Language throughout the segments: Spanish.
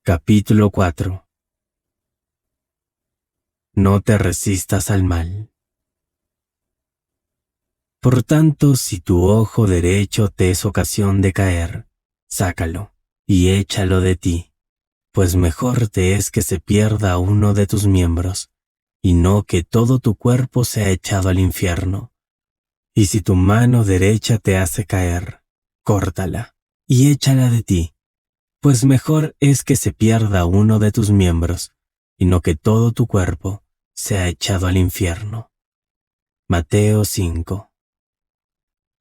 Capítulo 4. No te resistas al mal. Por tanto, si tu ojo derecho te es ocasión de caer, sácalo y échalo de ti, pues mejor te es que se pierda uno de tus miembros, y no que todo tu cuerpo sea echado al infierno. Y si tu mano derecha te hace caer, córtala y échala de ti, pues mejor es que se pierda uno de tus miembros, y no que todo tu cuerpo sea echado al infierno. Mateo 5.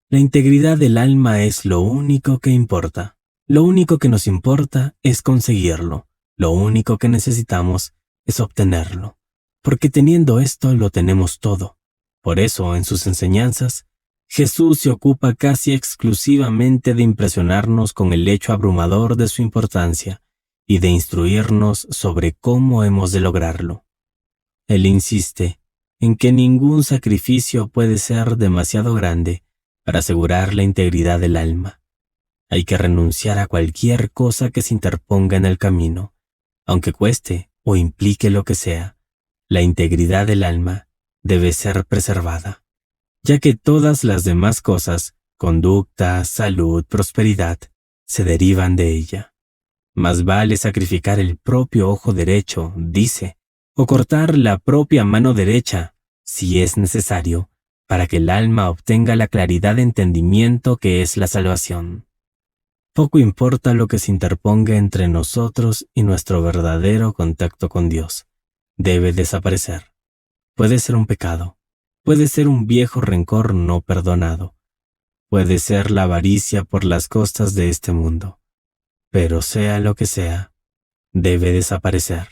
La integridad del alma es lo único que importa. Lo único que nos importa es conseguirlo. Lo único que necesitamos es obtenerlo. Porque teniendo esto lo tenemos todo. Por eso, en sus enseñanzas, Jesús se ocupa casi exclusivamente de impresionarnos con el hecho abrumador de su importancia y de instruirnos sobre cómo hemos de lograrlo. Él insiste en que ningún sacrificio puede ser demasiado grande para asegurar la integridad del alma. Hay que renunciar a cualquier cosa que se interponga en el camino, aunque cueste o implique lo que sea. La integridad del alma debe ser preservada, ya que todas las demás cosas, conducta, salud, prosperidad, se derivan de ella. Más vale sacrificar el propio ojo derecho, dice, o cortar la propia mano derecha, si es necesario, para que el alma obtenga la claridad de entendimiento que es la salvación. Poco importa lo que se interponga entre nosotros y nuestro verdadero contacto con Dios. Debe desaparecer. Puede ser un pecado. Puede ser un viejo rencor no perdonado. Puede ser la avaricia por las costas de este mundo. Pero sea lo que sea, debe desaparecer.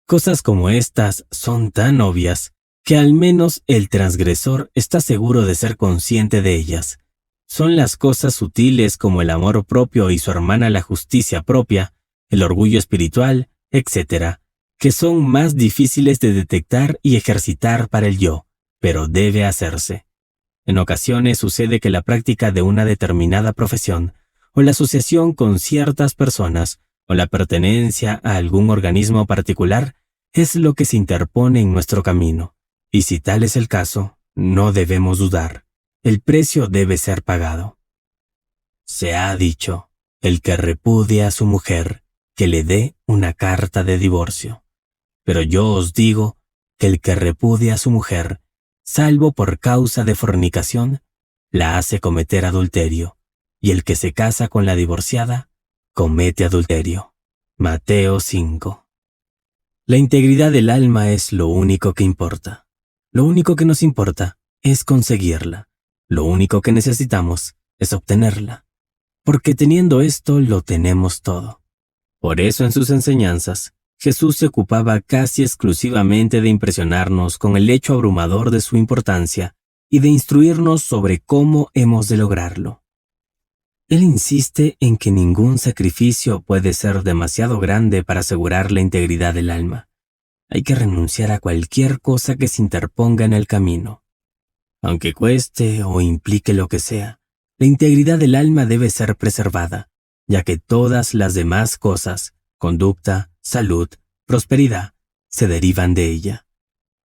Cosas como estas son tan obvias que al menos el transgresor está seguro de ser consciente de ellas. Son las cosas sutiles como el amor propio y su hermana la justicia propia, el orgullo espiritual, etc., que son más difíciles de detectar y ejercitar para el yo, pero debe hacerse. En ocasiones sucede que la práctica de una determinada profesión, o la asociación con ciertas personas, o la pertenencia a algún organismo particular, es lo que se interpone en nuestro camino. Y si tal es el caso, no debemos dudar. El precio debe ser pagado. Se ha dicho, el que repudia a su mujer, que le dé una carta de divorcio. Pero yo os digo que el que repudia a su mujer, salvo por causa de fornicación, la hace cometer adulterio, y el que se casa con la divorciada, comete adulterio. Mateo 5. La integridad del alma es lo único que importa. Lo único que nos importa es conseguirla. Lo único que necesitamos es obtenerla. Porque teniendo esto lo tenemos todo. Por eso en sus enseñanzas, Jesús se ocupaba casi exclusivamente de impresionarnos con el hecho abrumador de su importancia y de instruirnos sobre cómo hemos de lograrlo. Él insiste en que ningún sacrificio puede ser demasiado grande para asegurar la integridad del alma. Hay que renunciar a cualquier cosa que se interponga en el camino. Aunque cueste o implique lo que sea, la integridad del alma debe ser preservada, ya que todas las demás cosas, conducta, salud, prosperidad, se derivan de ella.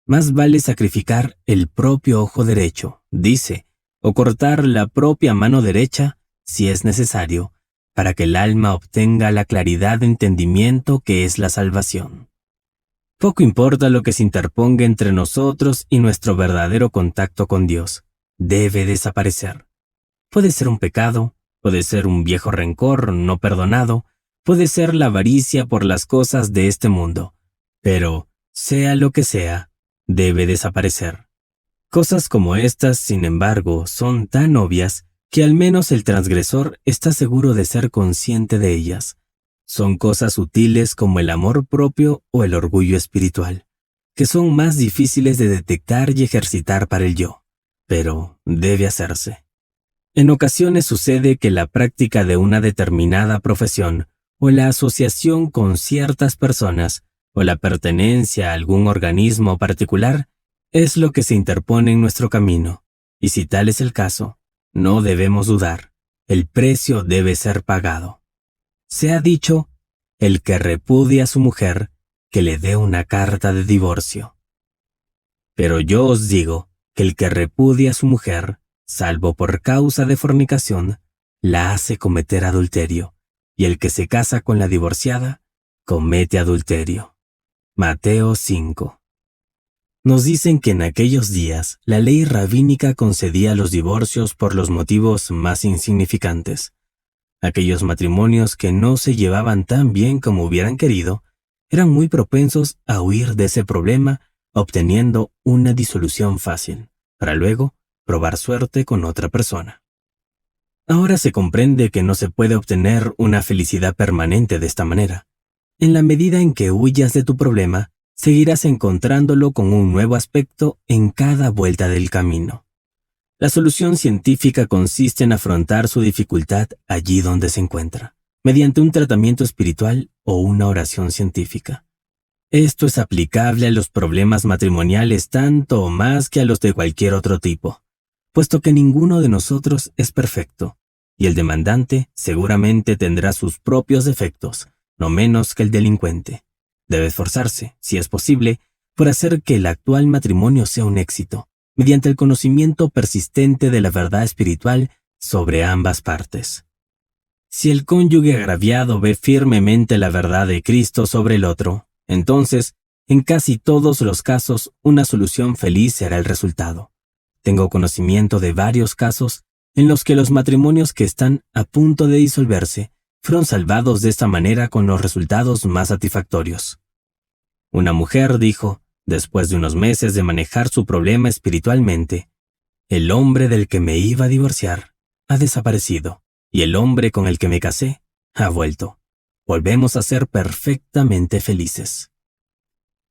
Más vale sacrificar el propio ojo derecho, dice, o cortar la propia mano derecha, si es necesario, para que el alma obtenga la claridad de entendimiento que es la salvación. Poco importa lo que se interponga entre nosotros y nuestro verdadero contacto con Dios. Debe desaparecer. Puede ser un pecado, puede ser un viejo rencor no perdonado, puede ser la avaricia por las cosas de este mundo, pero, sea lo que sea, debe desaparecer. Cosas como estas, sin embargo, son tan obvias que al menos el transgresor está seguro de ser consciente de ellas. Son cosas sutiles como el amor propio o el orgullo espiritual, que son más difíciles de detectar y ejercitar para el yo, pero debe hacerse. En ocasiones sucede que la práctica de una determinada profesión o la asociación con ciertas personas o la pertenencia a algún organismo particular es lo que se interpone en nuestro camino, y si tal es el caso, no debemos dudar, el precio debe ser pagado. Se ha dicho, el que repudie a su mujer, que le dé una carta de divorcio. Pero yo os digo que el que repudie a su mujer, salvo por causa de fornicación, la hace cometer adulterio, y el que se casa con la divorciada, comete adulterio. Mateo 5. Nos dicen que en aquellos días la ley rabínica concedía los divorcios por los motivos más insignificantes. Aquellos matrimonios que no se llevaban tan bien como hubieran querido, eran muy propensos a huir de ese problema, obteniendo una disolución fácil, para luego probar suerte con otra persona. Ahora se comprende que no se puede obtener una felicidad permanente de esta manera. En la medida en que huyas de tu problema, seguirás encontrándolo con un nuevo aspecto en cada vuelta del camino. La solución científica consiste en afrontar su dificultad allí donde se encuentra, mediante un tratamiento espiritual o una oración científica. Esto es aplicable a los problemas matrimoniales tanto o más que a los de cualquier otro tipo, puesto que ninguno de nosotros es perfecto, y el demandante seguramente tendrá sus propios defectos, no menos que el delincuente. Debe esforzarse, si es posible, por hacer que el actual matrimonio sea un éxito, mediante el conocimiento persistente de la verdad espiritual sobre ambas partes. Si el cónyuge agraviado ve firmemente la verdad de Cristo sobre el otro, entonces, en casi todos los casos, una solución feliz será el resultado. Tengo conocimiento de varios casos en los que los matrimonios que están a punto de disolverse fueron salvados de esta manera con los resultados más satisfactorios. Una mujer dijo, después de unos meses de manejar su problema espiritualmente, el hombre del que me iba a divorciar ha desaparecido y el hombre con el que me casé ha vuelto. Volvemos a ser perfectamente felices.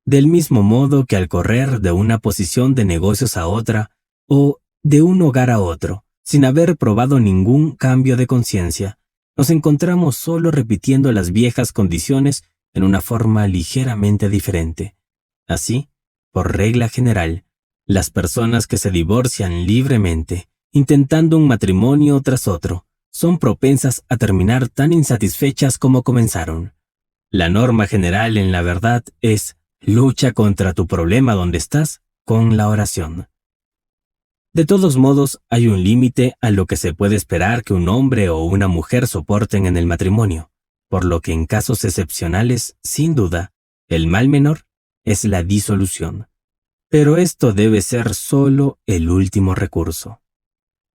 Del mismo modo que al correr de una posición de negocios a otra o de un hogar a otro, sin haber probado ningún cambio de conciencia, nos encontramos solo repitiendo las viejas condiciones en una forma ligeramente diferente. Así, por regla general, las personas que se divorcian libremente, intentando un matrimonio tras otro, son propensas a terminar tan insatisfechas como comenzaron. La norma general en la verdad es: lucha contra tu problema donde estás con la oración. De todos modos, hay un límite a lo que se puede esperar que un hombre o una mujer soporten en el matrimonio, por lo que en casos excepcionales, sin duda, el mal menor es la disolución. Pero esto debe ser solo el último recurso.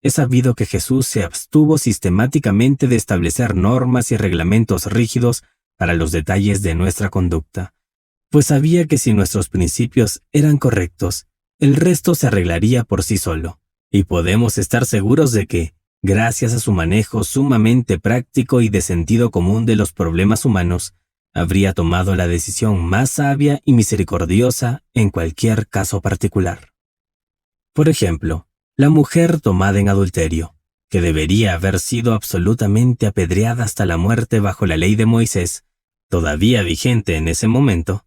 Es sabido que Jesús se abstuvo sistemáticamente de establecer normas y reglamentos rígidos para los detalles de nuestra conducta, pues sabía que si nuestros principios eran correctos, el resto se arreglaría por sí solo, y podemos estar seguros de que, gracias a su manejo sumamente práctico y de sentido común de los problemas humanos, habría tomado la decisión más sabia y misericordiosa en cualquier caso particular. Por ejemplo, la mujer tomada en adulterio, que debería haber sido absolutamente apedreada hasta la muerte bajo la ley de Moisés, todavía vigente en ese momento,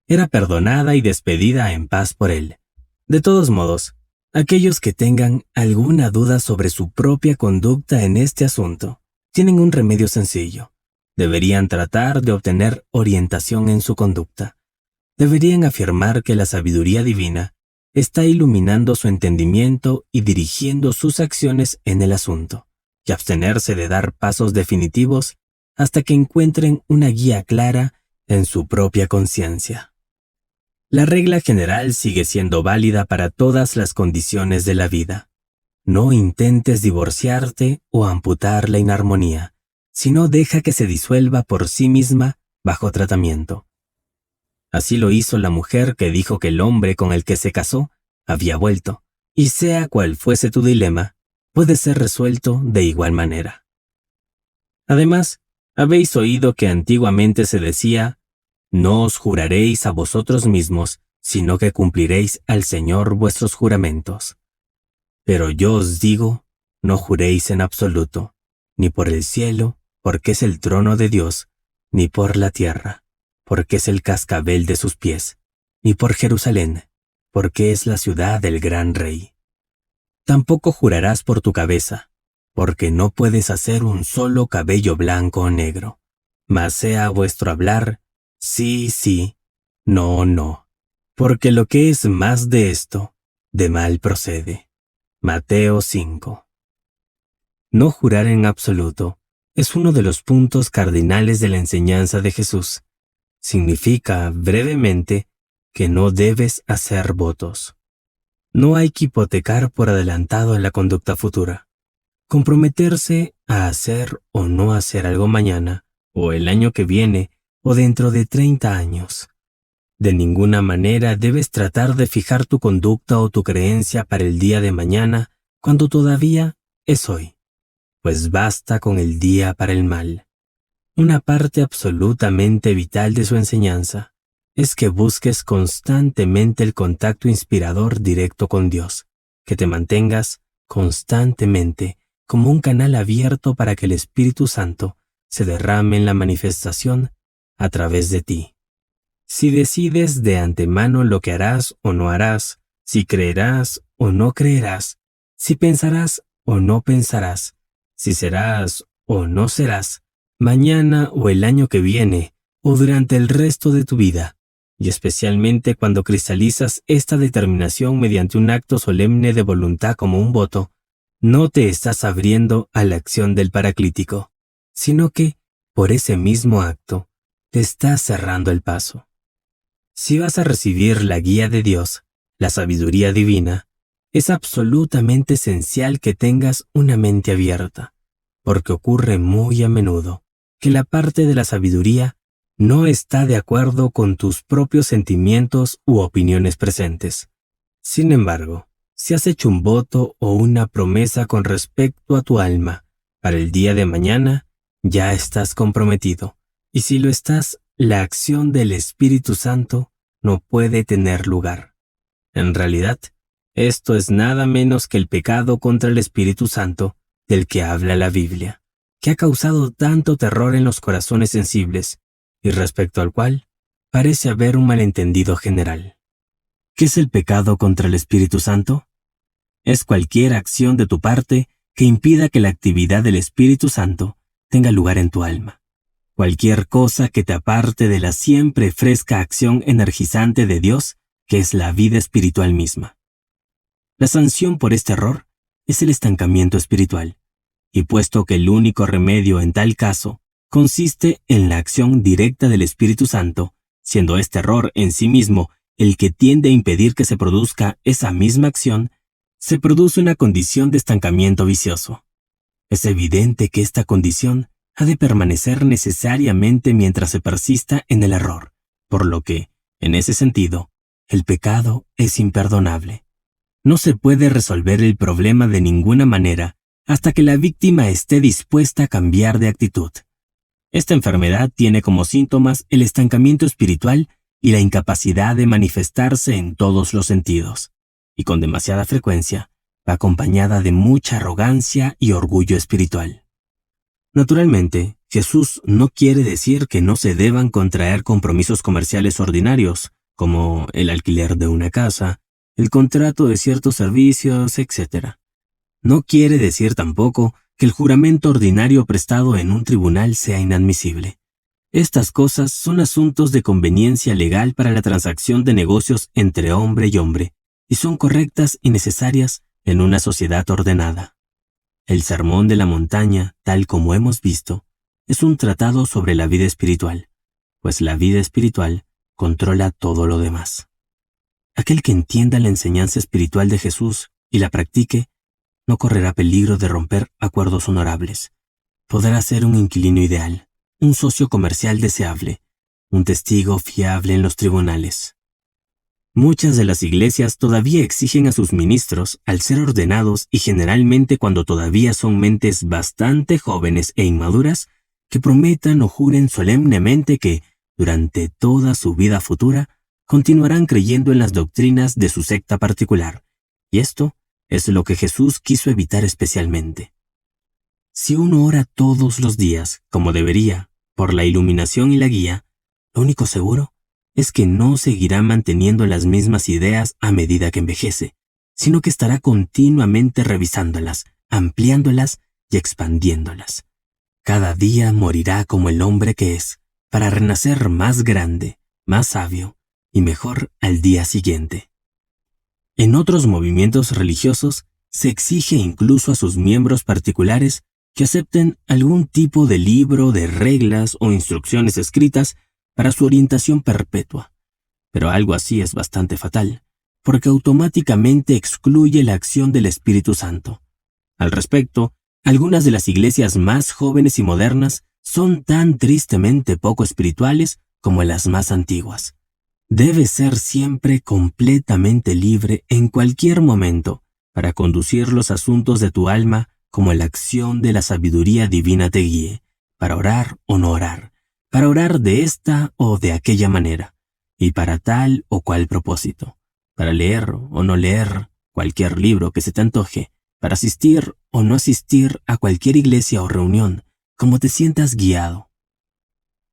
era perdonada y despedida en paz por él. De todos modos, aquellos que tengan alguna duda sobre su propia conducta en este asunto, tienen un remedio sencillo. Deberían tratar de obtener orientación en su conducta. Deberían afirmar que la sabiduría divina está iluminando su entendimiento y dirigiendo sus acciones en el asunto, y abstenerse de dar pasos definitivos hasta que encuentren una guía clara en su propia conciencia. La regla general sigue siendo válida para todas las condiciones de la vida. No intentes divorciarte o amputar la inarmonía, sino deja que se disuelva por sí misma bajo tratamiento. Así lo hizo la mujer que dijo que el hombre con el que se casó había vuelto, y sea cual fuese tu dilema, puede ser resuelto de igual manera. Además, habéis oído que antiguamente se decía: no os juraréis a vosotros mismos, sino que cumpliréis al Señor vuestros juramentos. Pero yo os digo, no juréis en absoluto, ni por el cielo, porque es el trono de Dios, ni por la tierra, porque es el cascabel de sus pies, ni por Jerusalén, porque es la ciudad del gran rey. Tampoco jurarás por tu cabeza, porque no puedes hacer un solo cabello blanco o negro. mas sea vuestro hablar sí, sí, no, no, porque lo que es más de esto, de mal procede. Mateo 5. No jurar en absoluto es uno de los puntos cardinales de la enseñanza de Jesús. Significa, brevemente, que no debes hacer votos. No hay que hipotecar por adelantado en la conducta futura. Comprometerse a hacer o no hacer algo mañana, o el año que viene, o dentro de 30 años. De ninguna manera debes tratar de fijar tu conducta o tu creencia para el día de mañana, cuando todavía es hoy. Pues basta con el día para el mal. Una parte absolutamente vital de su enseñanza es que busques constantemente el contacto inspirador directo con Dios, que te mantengas constantemente como un canal abierto para que el Espíritu Santo se derrame en la manifestación a través de ti. Si decides de antemano lo que harás o no harás, si creerás o no creerás, si pensarás o no pensarás, si serás o no serás, mañana o el año que viene, o durante el resto de tu vida, y especialmente cuando cristalizas esta determinación mediante un acto solemne de voluntad como un voto, no te estás abriendo a la acción del paraclítico, sino que, por ese mismo acto, te estás cerrando el paso. Si vas a recibir la guía de Dios, la sabiduría divina, es absolutamente esencial que tengas una mente abierta, porque ocurre muy a menudo que la parte de la sabiduría no está de acuerdo con tus propios sentimientos u opiniones presentes. Sin embargo, si has hecho un voto o una promesa con respecto a tu alma para el día de mañana, ya estás comprometido, y si lo estás, la acción del Espíritu Santo no puede tener lugar. En realidad, esto es nada menos que el pecado contra el Espíritu Santo del que habla la Biblia, que ha causado tanto terror en los corazones sensibles, y respecto al cual parece haber un malentendido general. ¿Qué es el pecado contra el Espíritu Santo? Es cualquier acción de tu parte que impida que la actividad del Espíritu Santo tenga lugar en tu alma. Cualquier cosa que te aparte de la siempre fresca acción energizante de Dios, que es la vida espiritual misma. La sanción por este error es el estancamiento espiritual, y puesto que el único remedio en tal caso consiste en la acción directa del Espíritu Santo, siendo este error en sí mismo el que tiende a impedir que se produzca esa misma acción, se produce una condición de estancamiento vicioso. Es evidente que esta condición ha de permanecer necesariamente mientras se persista en el error, por lo que, en ese sentido, el pecado es imperdonable. No se puede resolver el problema de ninguna manera hasta que la víctima esté dispuesta a cambiar de actitud. Esta enfermedad tiene como síntomas el estancamiento espiritual y la incapacidad de manifestarse en todos los sentidos, y con demasiada frecuencia va acompañada de mucha arrogancia y orgullo espiritual. Naturalmente, Jesús no quiere decir que no se deban contraer compromisos comerciales ordinarios, como el alquiler de una casa, el contrato de ciertos servicios, etc. No quiere decir tampoco que el juramento ordinario prestado en un tribunal sea inadmisible. Estas cosas son asuntos de conveniencia legal para la transacción de negocios entre hombre y hombre, y son correctas y necesarias en una sociedad ordenada. El Sermón de la Montaña, tal como hemos visto, es un tratado sobre la vida espiritual, pues la vida espiritual controla todo lo demás. Aquel que entienda la enseñanza espiritual de Jesús y la practique, no correrá peligro de romper acuerdos honorables. Podrá ser un inquilino ideal, un socio comercial deseable, un testigo fiable en los tribunales. Muchas de las iglesias todavía exigen a sus ministros, al ser ordenados y generalmente cuando todavía son mentes bastante jóvenes e inmaduras, que prometan o juren solemnemente que, durante toda su vida futura, continuarán creyendo en las doctrinas de su secta particular, y esto es lo que Jesús quiso evitar especialmente. Si uno ora todos los días, como debería, por la iluminación y la guía, lo único seguro es que no seguirá manteniendo las mismas ideas a medida que envejece, sino que estará continuamente revisándolas, ampliándolas y expandiéndolas. Cada día morirá como el hombre que es, para renacer más grande, más sabio y mejor al día siguiente. En otros movimientos religiosos se exige incluso a sus miembros particulares que acepten algún tipo de libro de reglas o instrucciones escritas para su orientación perpetua. Pero algo así es bastante fatal, porque automáticamente excluye la acción del Espíritu Santo. Al respecto, algunas de las iglesias más jóvenes y modernas son tan tristemente poco espirituales como las más antiguas. Debes ser siempre completamente libre en cualquier momento para conducir los asuntos de tu alma como la acción de la sabiduría divina te guíe, para orar o no orar, para orar de esta o de aquella manera, y para tal o cual propósito, para leer o no leer cualquier libro que se te antoje, para asistir o no asistir a cualquier iglesia o reunión, como te sientas guiado.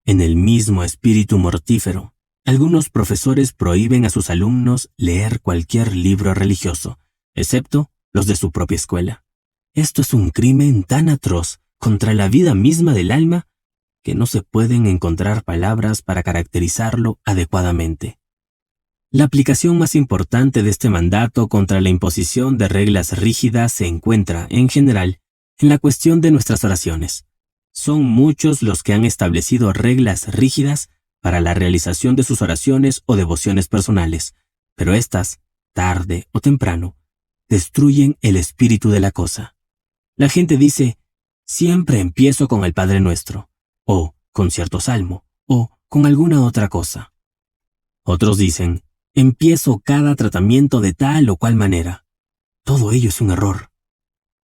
En el mismo espíritu mortífero, algunos profesores prohíben a sus alumnos leer cualquier libro religioso, excepto los de su propia escuela. Esto es un crimen tan atroz contra la vida misma del alma que no se pueden encontrar palabras para caracterizarlo adecuadamente. La aplicación más importante de este mandato contra la imposición de reglas rígidas se encuentra, en general, en la cuestión de nuestras oraciones. Son muchos los que han establecido reglas rígidas para la realización de sus oraciones o devociones personales, pero éstas, tarde o temprano, destruyen el espíritu de la cosa. La gente dice, siempre empiezo con el Padre Nuestro, o con cierto salmo, o con alguna otra cosa. Otros dicen, empiezo cada tratamiento de tal o cual manera. Todo ello es un error.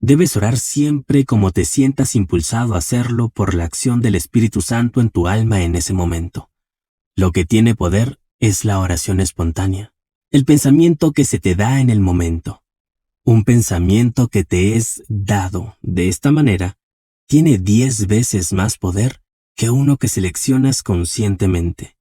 Debes orar siempre como te sientas impulsado a hacerlo por la acción del Espíritu Santo en tu alma en ese momento. Lo que tiene poder es la oración espontánea, el pensamiento que se te da en el momento. Un pensamiento que te es dado de esta manera tiene 10 veces más poder que uno que seleccionas conscientemente.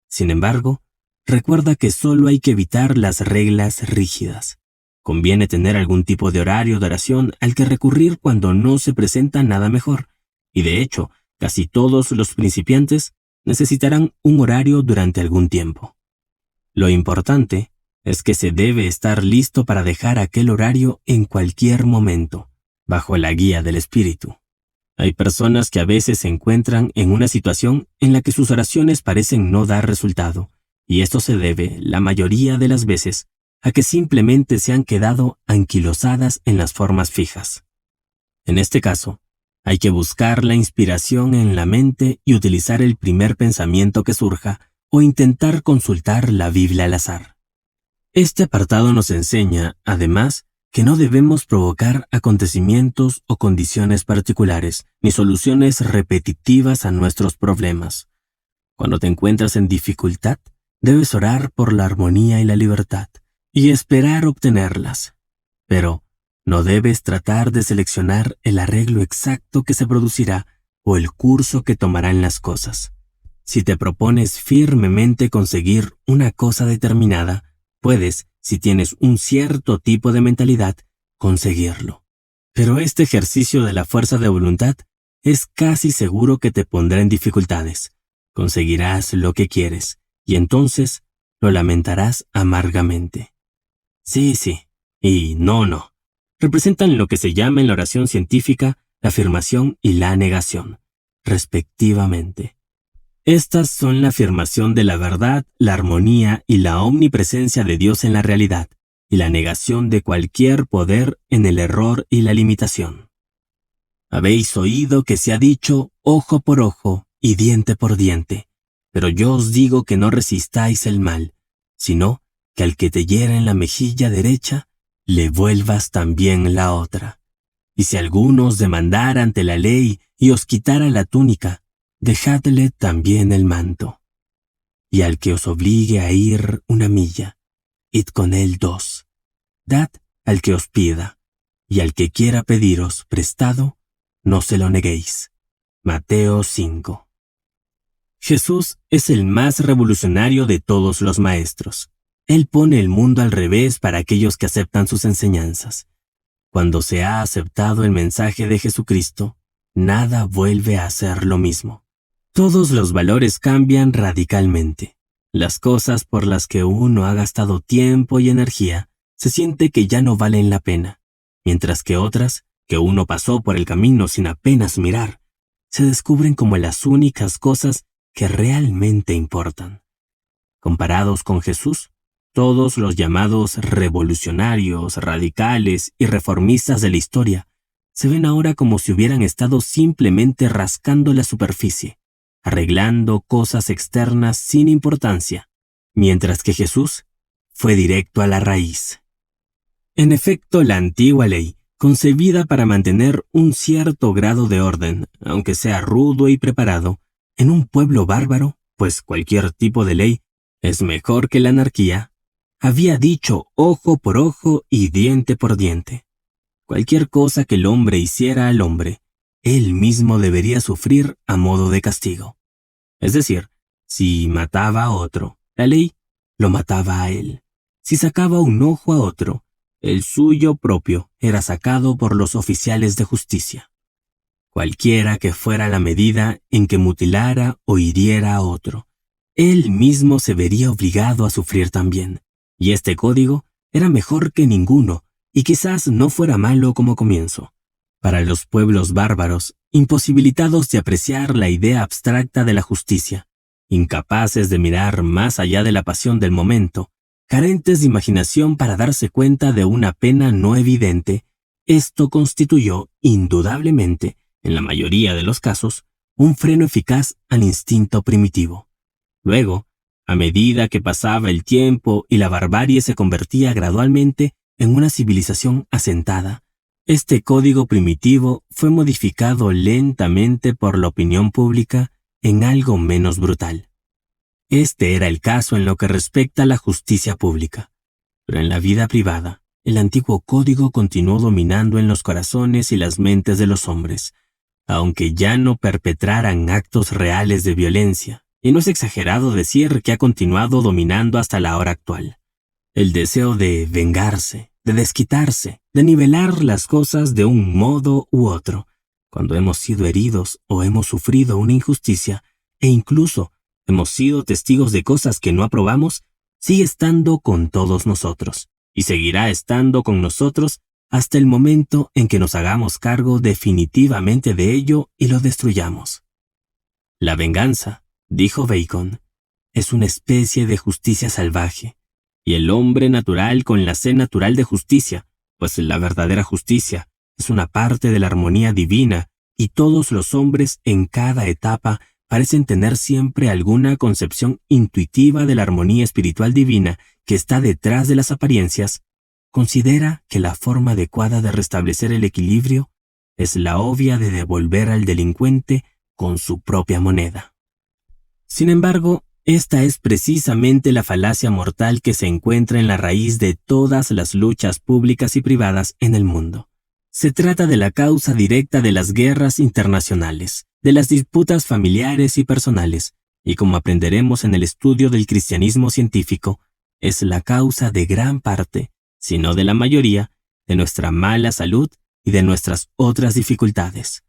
Sin embargo, recuerda que solo hay que evitar las reglas rígidas. Conviene tener algún tipo de horario de oración al que recurrir cuando no se presenta nada mejor, y de hecho, casi todos los principiantes necesitarán un horario durante algún tiempo. Lo importante es que se debe estar listo para dejar aquel horario en cualquier momento, bajo la guía del Espíritu. Hay personas que a veces se encuentran en una situación en la que sus oraciones parecen no dar resultado, y esto se debe, la mayoría de las veces, a que simplemente se han quedado anquilosadas en las formas fijas. En este caso, hay que buscar la inspiración en la mente y utilizar el primer pensamiento que surja o intentar consultar la Biblia al azar. Este apartado nos enseña, además, que no debemos provocar acontecimientos o condiciones particulares, ni soluciones repetitivas a nuestros problemas. Cuando te encuentras en dificultad, debes orar por la armonía y la libertad, y esperar obtenerlas. Pero no debes tratar de seleccionar el arreglo exacto que se producirá o el curso que tomarán las cosas. Si te propones firmemente conseguir una cosa determinada, puedes, si tienes un cierto tipo de mentalidad, conseguirlo. Pero este ejercicio de la fuerza de voluntad es casi seguro que te pondrá en dificultades. Conseguirás lo que quieres, y entonces lo lamentarás amargamente. Sí, y no. Representan lo que se llama en la oración científica la afirmación y la negación, respectivamente. Estas son la afirmación de la verdad, la armonía y la omnipresencia de Dios en la realidad, y la negación de cualquier poder en el error y la limitación. Habéis oído que se ha dicho ojo por ojo y diente por diente, pero yo os digo que no resistáis el mal, sino que al que te hiera en la mejilla derecha, le vuelvas también la otra. Y si alguno os demandara ante la ley y os quitara la túnica, dejadle también el manto. Y al que os obligue a ir 1 milla, id con él 2. Dad al que os pida, y al que quiera pediros prestado, no se lo neguéis. Mateo 5. Jesús es el más revolucionario de todos los maestros. Él pone el mundo al revés para aquellos que aceptan sus enseñanzas. Cuando se ha aceptado el mensaje de Jesucristo, nada vuelve a ser lo mismo. Todos los valores cambian radicalmente. Las cosas por las que uno ha gastado tiempo y energía se siente que ya no valen la pena, mientras que otras, que uno pasó por el camino sin apenas mirar, se descubren como las únicas cosas que realmente importan. Comparados con Jesús, todos los llamados revolucionarios, radicales y reformistas de la historia se ven ahora como si hubieran estado simplemente rascando la superficie, arreglando cosas externas sin importancia, mientras que Jesús fue directo a la raíz. En efecto, la antigua ley, concebida para mantener un cierto grado de orden, aunque sea rudo y preparado, en un pueblo bárbaro, pues cualquier tipo de ley es mejor que la anarquía, había dicho ojo por ojo y diente por diente. Cualquier cosa que el hombre hiciera al hombre, él mismo debería sufrir a modo de castigo. Es decir, si mataba a otro, la ley lo mataba a él. Si sacaba un ojo a otro, el suyo propio era sacado por los oficiales de justicia. Cualquiera que fuera la medida en que mutilara o hiriera a otro, él mismo se vería obligado a sufrir también. Y este código era mejor que ninguno, y quizás no fuera malo como comienzo. Para los pueblos bárbaros, imposibilitados de apreciar la idea abstracta de la justicia, incapaces de mirar más allá de la pasión del momento, carentes de imaginación para darse cuenta de una pena no evidente, esto constituyó, indudablemente, en la mayoría de los casos, un freno eficaz al instinto primitivo. Luego, a medida que pasaba el tiempo y la barbarie se convertía gradualmente en una civilización asentada, este código primitivo fue modificado lentamente por la opinión pública en algo menos brutal. Este era el caso en lo que respecta a la justicia pública. Pero en la vida privada, el antiguo código continuó dominando en los corazones y las mentes de los hombres, aunque ya no perpetraran actos reales de violencia, y no es exagerado decir que ha continuado dominando hasta la hora actual. El deseo de vengarse, de desquitarse, de nivelar las cosas de un modo u otro, cuando hemos sido heridos o hemos sufrido una injusticia, e incluso hemos sido testigos de cosas que no aprobamos, sigue estando con todos nosotros, y seguirá estando con nosotros hasta el momento en que nos hagamos cargo definitivamente de ello y lo destruyamos. La venganza, dijo Bacon, es una especie de justicia salvaje, y el hombre natural con la sed natural de justicia, pues la verdadera justicia es una parte de la armonía divina, y todos los hombres en cada etapa parecen tener siempre alguna concepción intuitiva de la armonía espiritual divina que está detrás de las apariencias, considera que la forma adecuada de restablecer el equilibrio es la obvia de devolver al delincuente con su propia moneda. Sin embargo, esta es precisamente la falacia mortal que se encuentra en la raíz de todas las luchas públicas y privadas en el mundo. Se trata de la causa directa de las guerras internacionales, de las disputas familiares y personales, y como aprenderemos en el estudio del cristianismo científico, es la causa de gran parte, si no de la mayoría, de nuestra mala salud y de nuestras otras dificultades.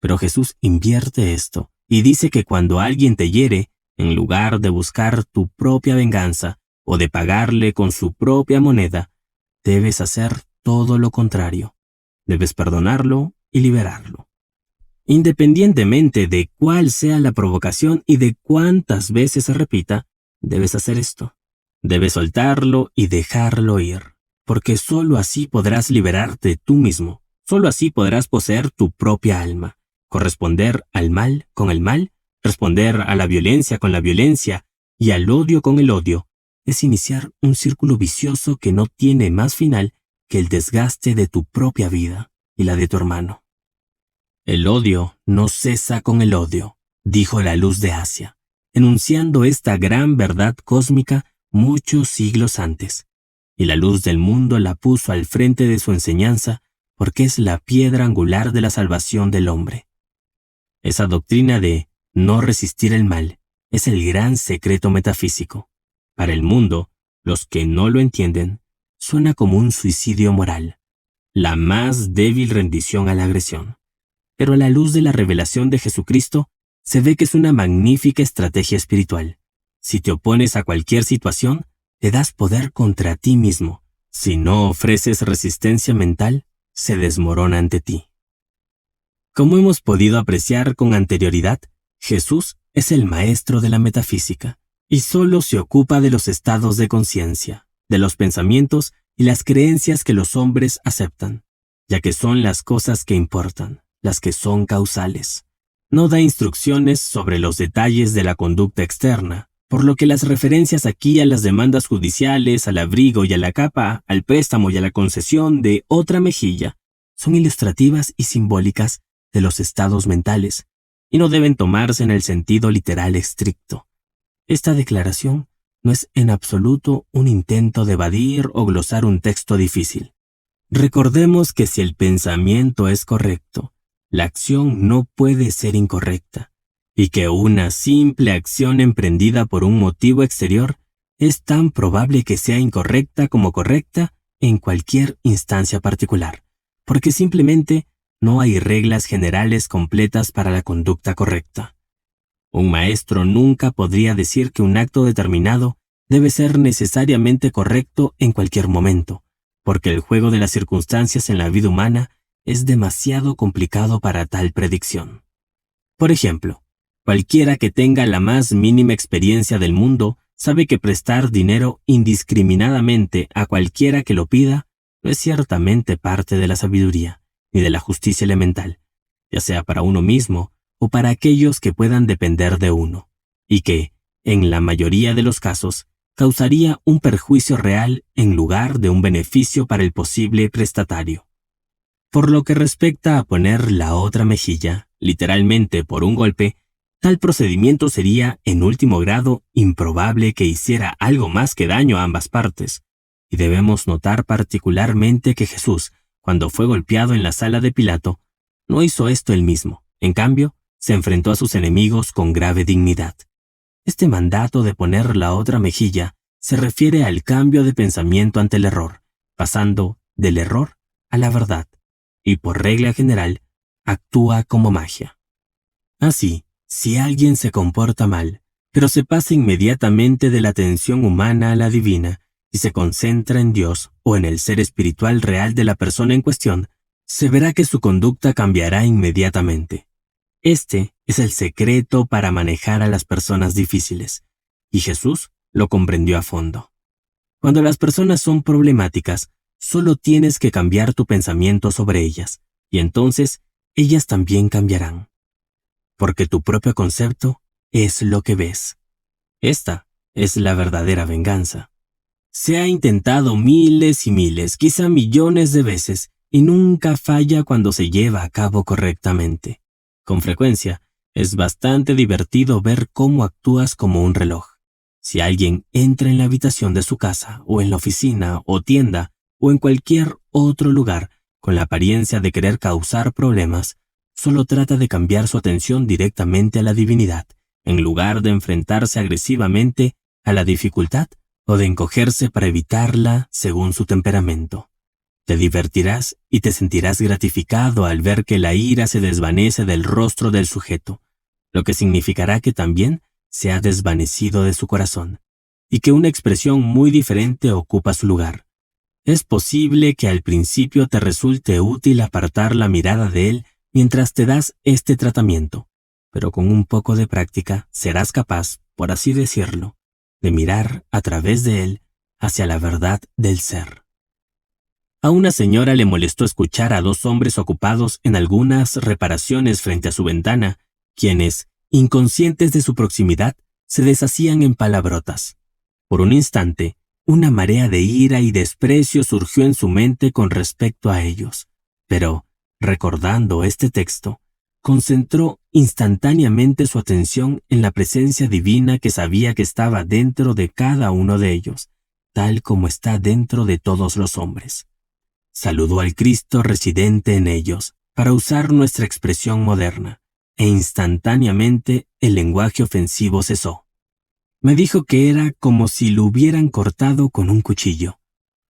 Pero Jesús invierte esto y dice que cuando alguien te hiere, en lugar de buscar tu propia venganza o de pagarle con su propia moneda, debes hacer todo lo contrario. Debes perdonarlo y liberarlo. Independientemente de cuál sea la provocación y de cuántas veces se repita, debes hacer esto. Debes soltarlo y dejarlo ir, porque sólo así podrás liberarte tú mismo. Sólo así podrás poseer tu propia alma, corresponder al mal con el mal, responder a la violencia con la violencia y al odio con el odio. Es iniciar un círculo vicioso que no tiene más final que el desgaste de tu propia vida y la de tu hermano. El odio no cesa con el odio, dijo la luz de Asia, enunciando esta gran verdad cósmica muchos siglos antes, y la luz del mundo la puso al frente de su enseñanza porque es la piedra angular de la salvación del hombre. Esa doctrina de no resistir el mal es el gran secreto metafísico. Para el mundo, los que no lo entienden, suena como un suicidio moral, la más débil rendición a la agresión. pero a la luz de la revelación de Jesucristo, se ve que es una magnífica estrategia espiritual. Si te opones a cualquier situación, te das poder contra ti mismo. Si no ofreces resistencia mental, se desmorona ante ti. Como hemos podido apreciar con anterioridad, Jesús es el maestro de la metafísica y solo se ocupa de los estados de conciencia, de los pensamientos y las creencias que los hombres aceptan, ya que son las cosas que importan, las que son causales. No da instrucciones sobre los detalles de la conducta externa, por lo que las referencias aquí a las demandas judiciales, al abrigo y a la capa, al préstamo y a la concesión de otra mejilla, son ilustrativas y simbólicas de los estados mentales, y no deben tomarse en el sentido literal estricto. Esta declaración no es en absoluto un intento de evadir o glosar un texto difícil. Recordemos que si el pensamiento es correcto, la acción no puede ser incorrecta, y que una simple acción emprendida por un motivo exterior es tan probable que sea incorrecta como correcta en cualquier instancia particular, porque simplemente no hay reglas generales completas para la conducta correcta. Un maestro nunca podría decir que un acto determinado debe ser necesariamente correcto en cualquier momento, porque el juego de las circunstancias en la vida humana es demasiado complicado para tal predicción. Por ejemplo, cualquiera que tenga la más mínima experiencia del mundo sabe que prestar dinero indiscriminadamente a cualquiera que lo pida no es ciertamente parte de la sabiduría ni de la justicia elemental, ya sea para uno mismo o para aquellos que puedan depender de uno, y que, en la mayoría de los casos, causaría un perjuicio real en lugar de un beneficio para el posible prestatario. Por lo que respecta a poner la otra mejilla, literalmente por un golpe, tal procedimiento sería, en último grado, improbable que hiciera algo más que daño a ambas partes, y debemos notar particularmente que Jesús, cuando fue golpeado en la sala de Pilato, no hizo esto él mismo. En cambio, se enfrentó a sus enemigos con grave dignidad. Este mandato de poner la otra mejilla se refiere al cambio de pensamiento ante el error, pasando del error a la verdad, y por regla general, actúa como magia. Así, si alguien se comporta mal, pero se pasa inmediatamente de la atención humana a la divina, y se concentra en Dios o en el ser espiritual real de la persona en cuestión, se verá que su conducta cambiará inmediatamente. Este es el secreto para manejar a las personas difíciles, y Jesús lo comprendió a fondo. Cuando las personas son problemáticas, solo tienes que cambiar tu pensamiento sobre ellas, y entonces ellas también cambiarán. Porque tu propio concepto es lo que ves. Esta es la verdadera venganza. Se ha intentado miles y miles, quizá millones de veces, y nunca falla cuando se lleva a cabo correctamente. Con frecuencia, es bastante divertido ver cómo actúas como un reloj. Si alguien entra en la habitación de su casa, o en la oficina, o tienda, o en cualquier otro lugar, con la apariencia de querer causar problemas, solo trata de cambiar su atención directamente a la divinidad, en lugar de enfrentarse agresivamente a la dificultad o de encogerse para evitarla según su temperamento. Te divertirás y te sentirás gratificado al ver que la ira se desvanece del rostro del sujeto, lo que significará que también se ha desvanecido de su corazón, y que una expresión muy diferente ocupa su lugar. Es posible que al principio te resulte útil apartar la mirada de él mientras te das este tratamiento, pero con un poco de práctica serás capaz, por así decirlo, de mirar a través de él hacia la verdad del ser. A una señora le molestó escuchar a dos hombres ocupados en algunas reparaciones frente a su ventana, quienes, inconscientes de su proximidad, se deshacían en palabrotas. Por un instante, una marea de ira y desprecio surgió en su mente con respecto a ellos, pero, recordando este texto, concentró instantáneamente su atención en la presencia divina que sabía que estaba dentro de cada uno de ellos, tal como está dentro de todos los hombres. Saludó al Cristo residente en ellos, para usar nuestra expresión moderna, e instantáneamente el lenguaje ofensivo cesó. Me dijo que era como si lo hubieran cortado con un cuchillo.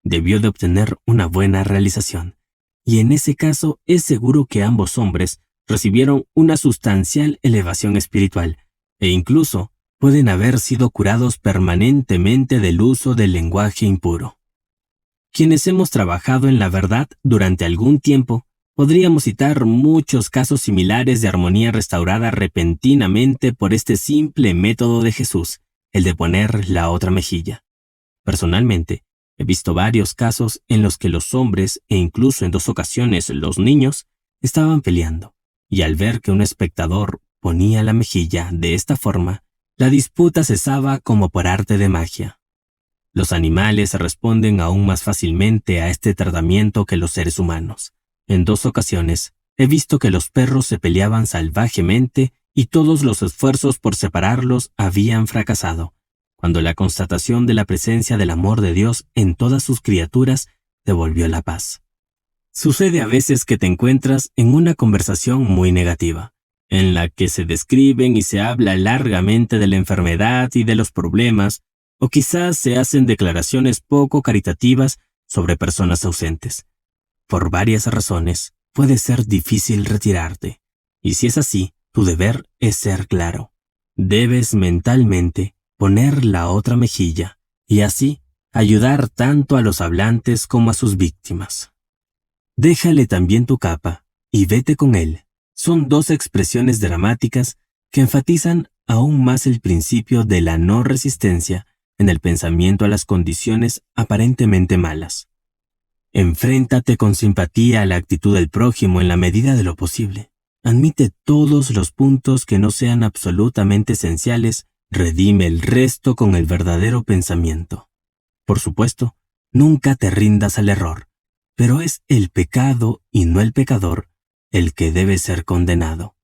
Debió de obtener una buena realización, y en ese caso es seguro que ambos hombres recibieron una sustancial elevación espiritual e incluso pueden haber sido curados permanentemente del uso del lenguaje impuro. Quienes hemos trabajado en la verdad durante algún tiempo, podríamos citar muchos casos similares de armonía restaurada repentinamente por este simple método de Jesús, el de poner la otra mejilla. Personalmente, he visto varios casos en los que los hombres, e incluso en 2 ocasiones los niños, estaban peleando, y al ver que un espectador ponía la mejilla de esta forma, la disputa cesaba como por arte de magia. Los animales responden aún más fácilmente a este tratamiento que los seres humanos. En 2 ocasiones, he visto que los perros se peleaban salvajemente y todos los esfuerzos por separarlos habían fracasado, cuando la constatación de la presencia del amor de Dios en todas sus criaturas devolvió la paz. Sucede a veces que te encuentras en una conversación muy negativa, en la que se describen y se habla largamente de la enfermedad y de los problemas, o quizás se hacen declaraciones poco caritativas sobre personas ausentes. Por varias razones, puede ser difícil retirarte, y si es así, tu deber es ser claro. Debes mentalmente poner la otra mejilla, y así ayudar tanto a los hablantes como a sus víctimas. Déjale también tu capa, y vete con él. Son 2 expresiones dramáticas que enfatizan aún más el principio de la no resistencia en el pensamiento a las condiciones aparentemente malas. Enfréntate con simpatía a la actitud del prójimo en la medida de lo posible. Admite todos los puntos que no sean absolutamente esenciales, redime el resto con el verdadero pensamiento. Por supuesto, nunca te rindas al error, pero es el pecado y no el pecador el que debe ser condenado.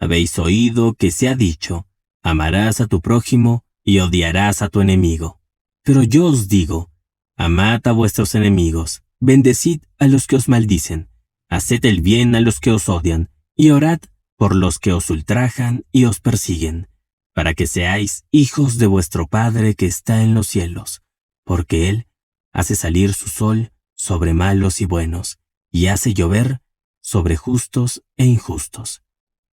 Habéis oído que se ha dicho, amarás a tu prójimo y odiarás a tu enemigo. Pero yo os digo, amad a vuestros enemigos, bendecid a los que os maldicen, haced el bien a los que os odian, y orad por los que os ultrajan y os persiguen, para que seáis hijos de vuestro Padre que está en los cielos, porque Él hace salir su sol sobre malos y buenos, y hace llover sobre justos e injustos.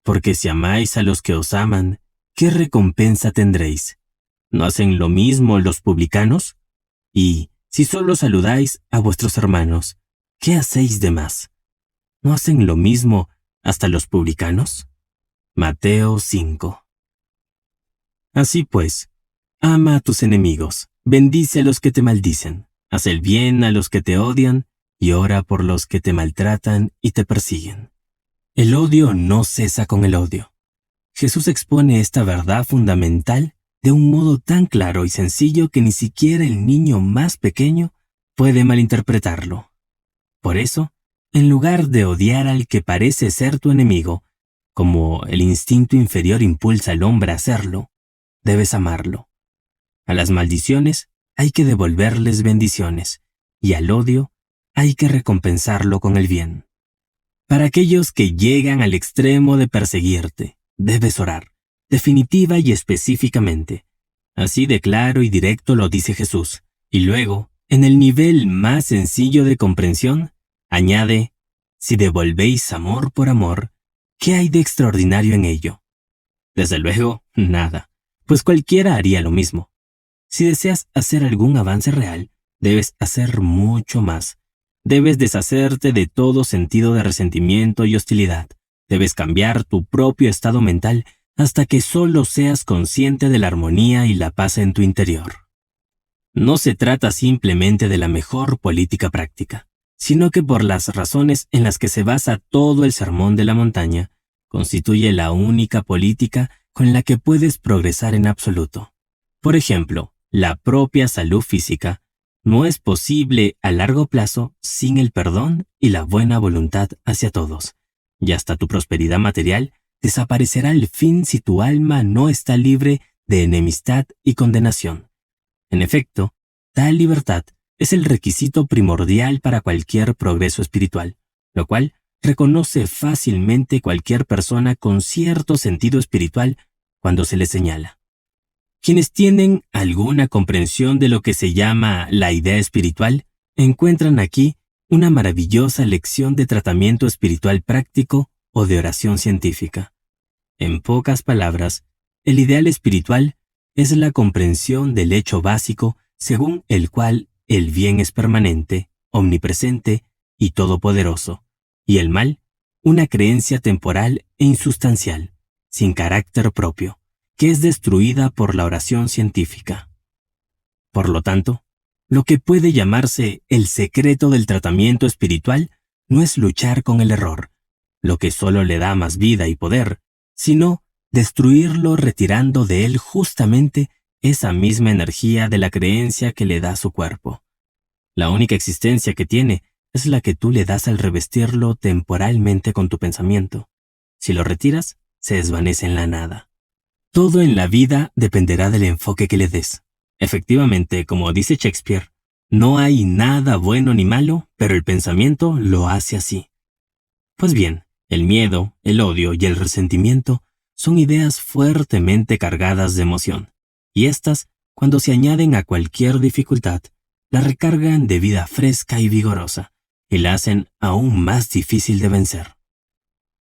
Porque si amáis a los que os aman, ¿qué recompensa tendréis? ¿No hacen lo mismo los publicanos? Y si solo saludáis a vuestros hermanos, ¿qué hacéis de más? ¿No hacen lo mismo hasta los publicanos? Mateo 5. Así pues, ama a tus enemigos, bendice a los que te maldicen, haz el bien a los que te odian y ora por los que te maltratan y te persiguen. El odio no cesa con el odio. Jesús expone esta verdad fundamental de un modo tan claro y sencillo que ni siquiera el niño más pequeño puede malinterpretarlo. Por eso, en lugar de odiar al que parece ser tu enemigo, como el instinto inferior impulsa al hombre a hacerlo, debes amarlo. A las maldiciones hay que devolverles bendiciones, y al odio hay que recompensarlo con el bien. Para aquellos que llegan al extremo de perseguirte, debes orar, definitiva y específicamente. Así de claro y directo lo dice Jesús. Y luego, en el nivel más sencillo de comprensión, añade, si devolvéis amor por amor, ¿qué hay de extraordinario en ello? Desde luego, nada, pues cualquiera haría lo mismo. Si deseas hacer algún avance real, debes hacer mucho más. Debes deshacerte de todo sentido de resentimiento y hostilidad. Debes cambiar tu propio estado mental hasta que solo seas consciente de la armonía y la paz en tu interior. No se trata simplemente de la mejor política práctica, sino que por las razones en las que se basa todo el Sermón de la Montaña, constituye la única política con la que puedes progresar en absoluto. Por ejemplo, la propia salud física no es posible a largo plazo sin el perdón y la buena voluntad hacia todos, y hasta tu prosperidad material desaparecerá al fin si tu alma no está libre de enemistad y condenación. En efecto, tal libertad es el requisito primordial para cualquier progreso espiritual, lo cual reconoce fácilmente cualquier persona con cierto sentido espiritual cuando se le señala. Quienes tienen alguna comprensión de lo que se llama la idea espiritual, encuentran aquí una maravillosa lección de tratamiento espiritual práctico o de oración científica. En pocas palabras, el ideal espiritual es la comprensión del hecho básico según el cual el bien es permanente, omnipresente y todopoderoso, y el mal, una creencia temporal e insustancial, sin carácter propio, que es destruida por la oración científica. Por lo tanto, lo que puede llamarse el secreto del tratamiento espiritual no es luchar con el error, lo que solo le da más vida y poder, sino destruirlo retirando de él justamente esa misma energía de la creencia que le da su cuerpo. La única existencia que tiene es la que tú le das al revestirlo temporalmente con tu pensamiento. Si lo retiras, se desvanece en la nada. Todo en la vida dependerá del enfoque que le des. Efectivamente, como dice Shakespeare, no hay nada bueno ni malo, pero el pensamiento lo hace así. Pues bien, el miedo, el odio y el resentimiento son ideas fuertemente cargadas de emoción, y estas, cuando se añaden a cualquier dificultad, la recargan de vida fresca y vigorosa, y la hacen aún más difícil de vencer.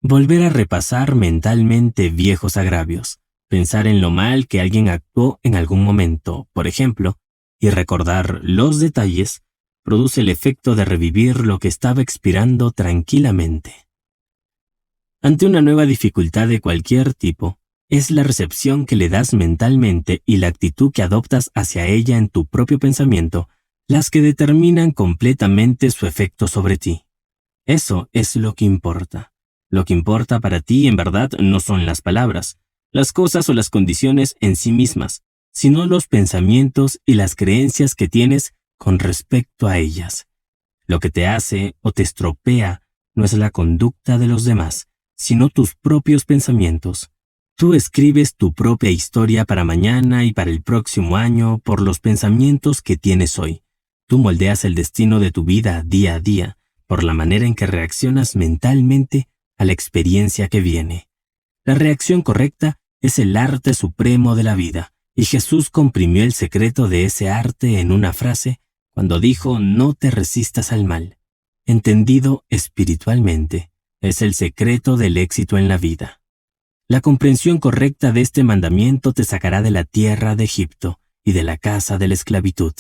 Volver a repasar mentalmente viejos agravios, pensar en lo mal que alguien actuó en algún momento, por ejemplo, y recordar los detalles, produce el efecto de revivir lo que estaba expirando tranquilamente. Ante una nueva dificultad de cualquier tipo, es la recepción que le das mentalmente y la actitud que adoptas hacia ella en tu propio pensamiento las que determinan completamente su efecto sobre ti. Eso es lo que importa. Lo que importa para ti en verdad no son las palabras, las cosas o las condiciones en sí mismas, sino los pensamientos y las creencias que tienes con respecto a ellas. Lo que te hace o te estropea no es la conducta de los demás, sino tus propios pensamientos. Tú escribes tu propia historia para mañana y para el próximo año por los pensamientos que tienes hoy. Tú moldeas el destino de tu vida día a día por la manera en que reaccionas mentalmente a la experiencia que viene. La reacción correcta es el arte supremo de la vida, y Jesús comprimió el secreto de ese arte en una frase cuando dijo: no te resistas al mal. Entendido espiritualmente, es el secreto del éxito en la vida. La comprensión correcta de este mandamiento te sacará de la tierra de Egipto y de la casa de la esclavitud,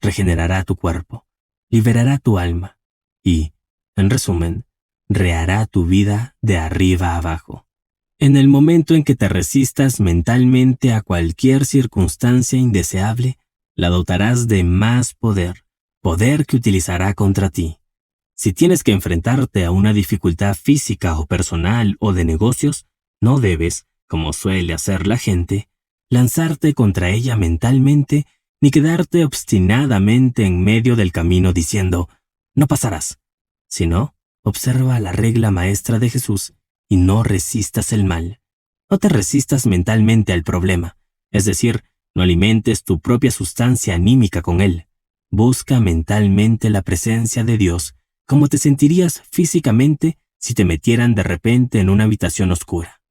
regenerará tu cuerpo, liberará tu alma y, en resumen, rehará tu vida de arriba a abajo. En el momento en que te resistas mentalmente a cualquier circunstancia indeseable, la dotarás de más poder, poder que utilizará contra ti. Si tienes que enfrentarte a una dificultad física o personal o de negocios, no debes, como suele hacer la gente, lanzarte contra ella mentalmente ni quedarte obstinadamente en medio del camino diciendo: no pasarás. Sino, observa la regla maestra de Jesús y no resistas el mal. No te resistas mentalmente al problema, es decir, no alimentes tu propia sustancia anímica con él. Busca mentalmente la presencia de Dios, como te sentirías físicamente si te metieran de repente en una habitación oscura.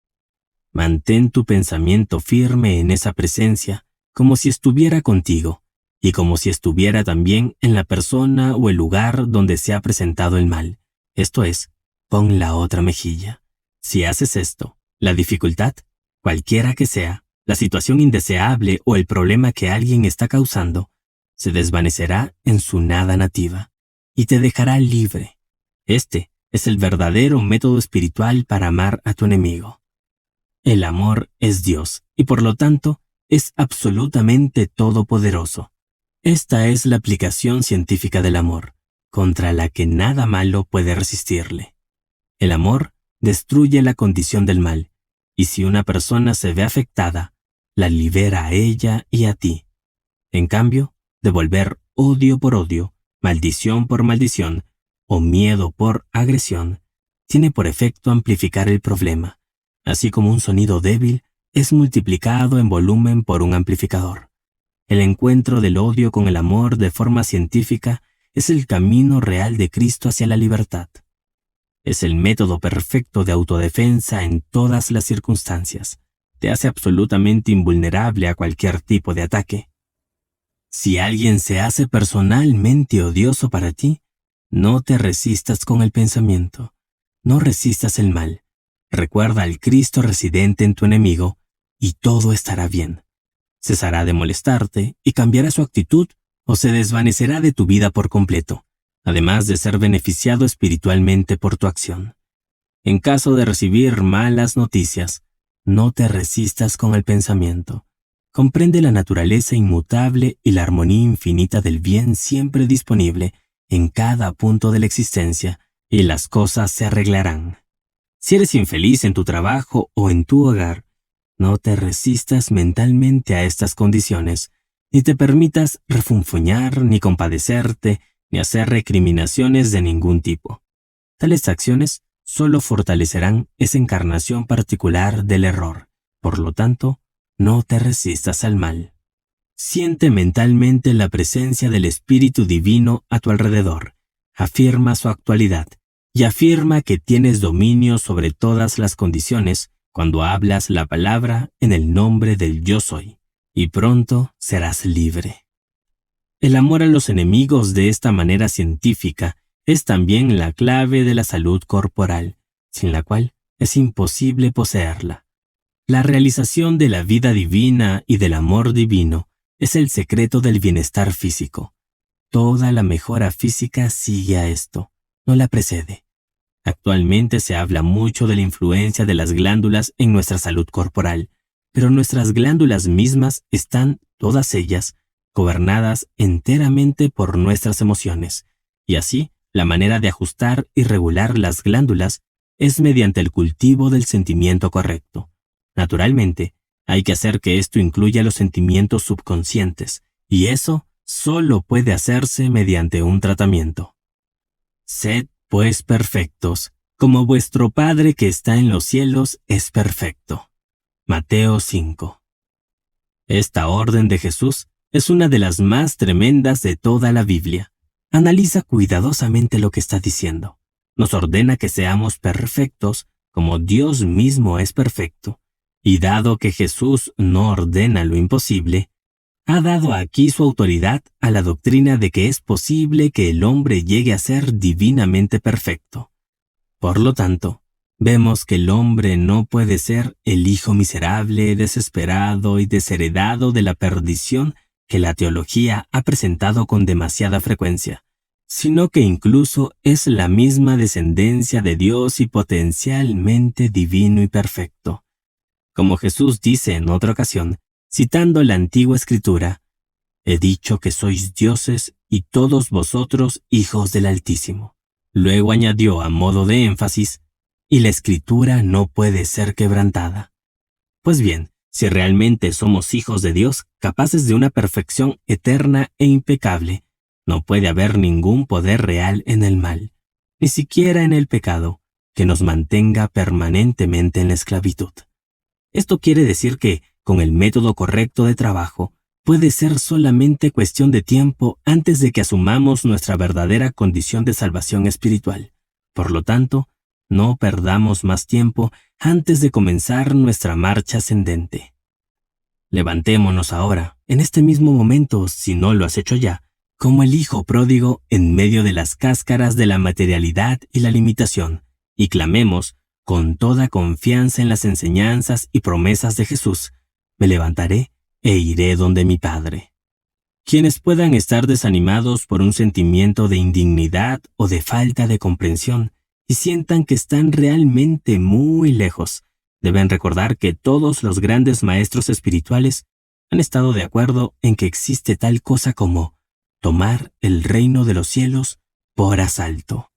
Mantén tu pensamiento firme en esa presencia, como si estuviera contigo, y como si estuviera también en la persona o el lugar donde se ha presentado el mal. Esto es, pon la otra mejilla. Si haces esto, la dificultad, cualquiera que sea, la situación indeseable o el problema que alguien está causando, se desvanecerá en su nada nativa y te dejará libre. Este es el verdadero método espiritual para amar a tu enemigo. El amor es Dios y por lo tanto es absolutamente todopoderoso. Esta es la aplicación científica del amor, contra la que nada malo puede resistirle. El amor destruye la condición del mal, y si una persona se ve afectada, la libera a ella y a ti. En cambio, devolver odio por odio, maldición por maldición, o miedo por agresión, tiene por efecto amplificar el problema, así como un sonido débil es multiplicado en volumen por un amplificador. El encuentro del odio con el amor de forma científica es el camino real de Cristo hacia la libertad. Es el método perfecto de autodefensa en todas las circunstancias. Te hace absolutamente invulnerable a cualquier tipo de ataque. Si alguien se hace personalmente odioso para ti, no te resistas con el pensamiento. No resistas el mal, Recuerda al Cristo residente en tu enemigo y todo estará bien. Cesará de molestarte y cambiará su actitud o se desvanecerá de tu vida por completo, además de ser beneficiado espiritualmente por tu acción. En caso de recibir malas noticias, no te resistas con el pensamiento. Comprende la naturaleza inmutable y la armonía infinita del bien siempre disponible en cada punto de la existencia, y las cosas se arreglarán. Si eres infeliz en tu trabajo o en tu hogar, no te resistas mentalmente a estas condiciones, ni te permitas refunfuñar, ni compadecerte, ni hacer recriminaciones de ningún tipo. Tales acciones solo fortalecerán esa encarnación particular del error. Por lo tanto, no te resistas al mal. Siente mentalmente la presencia del Espíritu Divino a tu alrededor. Afirma su actualidad y afirma que tienes dominio sobre todas las condiciones cuando hablas la palabra en el nombre del Yo Soy, y pronto serás libre. El amor a los enemigos de esta manera científica es también la clave de la salud corporal, sin la cual es imposible poseerla. La realización de la vida divina y del amor divino es el secreto del bienestar físico. Toda la mejora física sigue a esto, no la precede. Actualmente se habla mucho de la influencia de las glándulas en nuestra salud corporal, pero nuestras glándulas mismas están, todas ellas, gobernadas enteramente por nuestras emociones, y así, la manera de ajustar y regular las glándulas es mediante el cultivo del sentimiento correcto. Naturalmente, hay que hacer que esto incluya los sentimientos subconscientes, y eso solo puede hacerse mediante un tratamiento. Sed, pues, perfectos, como vuestro Padre que está en los cielos es perfecto. Mateo 5. Esta orden de Jesús es una de las más tremendas de toda la Biblia. Analiza cuidadosamente lo que está diciendo. Nos ordena que seamos perfectos como Dios mismo es perfecto. Y dado que Jesús no ordena lo imposible, ha dado aquí su autoridad a la doctrina de que es posible que el hombre llegue a ser divinamente perfecto. Por lo tanto, vemos que el hombre no puede ser el hijo miserable, desesperado y desheredado de la perdición que la teología ha presentado con demasiada frecuencia, sino que incluso es la misma descendencia de Dios y potencialmente divino y perfecto. Como Jesús dice en otra ocasión, citando la antigua Escritura, «He dicho que sois dioses y todos vosotros hijos del Altísimo». Luego añadió a modo de énfasis, «Y la Escritura no puede ser quebrantada». Pues bien, si realmente somos hijos de Dios, capaces de una perfección eterna e impecable, no puede haber ningún poder real en el mal, ni siquiera en el pecado, que nos mantenga permanentemente en la esclavitud. Esto quiere decir que, con el método correcto de trabajo, puede ser solamente cuestión de tiempo antes de que asumamos nuestra verdadera condición de salvación espiritual. Por lo tanto, no perdamos más tiempo antes de comenzar nuestra marcha ascendente. Levantémonos ahora, en este mismo momento, si no lo has hecho ya, como el hijo pródigo en medio de las cáscaras de la materialidad y la limitación, y clamemos, con toda confianza en las enseñanzas y promesas de Jesús, me levantaré e iré donde mi Padre. Quienes puedan estar desanimados por un sentimiento de indignidad o de falta de comprensión y sientan que están realmente muy lejos, deben recordar que todos los grandes maestros espirituales han estado de acuerdo en que existe tal cosa como tomar el reino de los cielos por asalto.